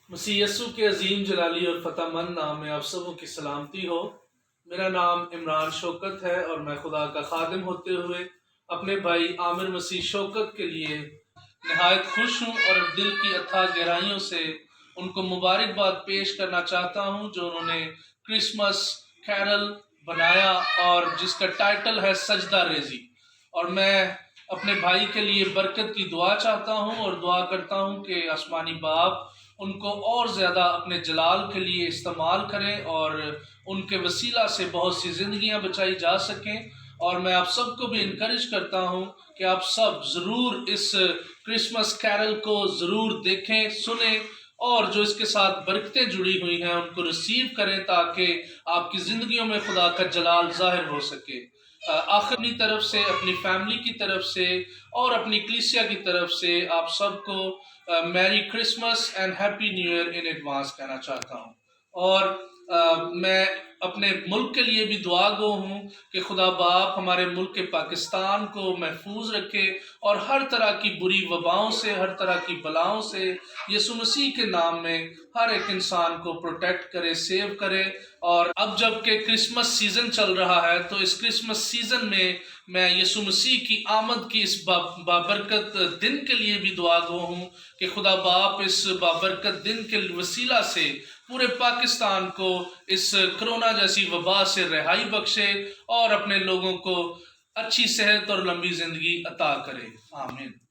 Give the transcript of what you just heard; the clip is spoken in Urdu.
مسیح یسوع کے عظیم جلالی اور فتح مند نام میں آپ سبوں کی سلامتی ہو۔ میرا نام عمران شوکت ہے اور میں خدا کا خادم ہوتے ہوئے اپنے بھائی عامر مسیح شوکت کے لیے نہایت خوش ہوں اور دل کی اتھاہ گہرائیوں سے ان کو مبارکباد پیش کرنا چاہتا ہوں جو انہوں نے کرسمس کیرل بنایا اور جس کا ٹائٹل ہے سجدہ ریزی۔ اور میں اپنے بھائی کے لیے برکت کی دعا چاہتا ہوں اور دعا کرتا ہوں کہ آسمانی باپ ان کو اور زیادہ اپنے جلال کے لیے استعمال کریں اور ان کے وسیلہ سے بہت سی زندگیاں بچائی جا سکیں۔ اور میں آپ سب کو بھی انکریج کرتا ہوں کہ آپ سب ضرور اس کرسمس کیرل کو ضرور دیکھیں، سنیں اور جو اس کے ساتھ برکتیں جڑی ہوئی ہیں ان کو ریسیو کریں تاکہ آپ کی زندگیوں میں خدا کا جلال ظاہر ہو سکے۔ اپنی طرف سے، اپنی فیملی کی طرف سے اور اپنی کلیسیا کی طرف سے آپ سب کو merry Christmas and happy new year in advance کہنا چاہتا ہوں۔ اور میں اپنے ملک کے لیے بھی دعا گو ہوں کہ خدا باپ ہمارے ملک پاکستان کو محفوظ رکھے اور ہر طرح کی بری وباؤں سے، ہر طرح کی بلاؤں سے یسوع مسیح کے نام میں ہر ایک انسان کو پروٹیکٹ کرے، سیو کرے۔ اور اب جب کہ کرسمس سیزن چل رہا ہے تو اس کرسمس سیزن میں یسوع مسیح کی آمد کی اس بابرکت دن کے لیے بھی دعا گو ہوں کہ خدا باپ اس بابرکت دن کے وسیلہ سے پورے پاکستان کو اس کرونا جیسی وبا سے رہائی بخشے اور اپنے لوگوں کو اچھی صحت اور لمبی زندگی عطا کرے۔ آمین۔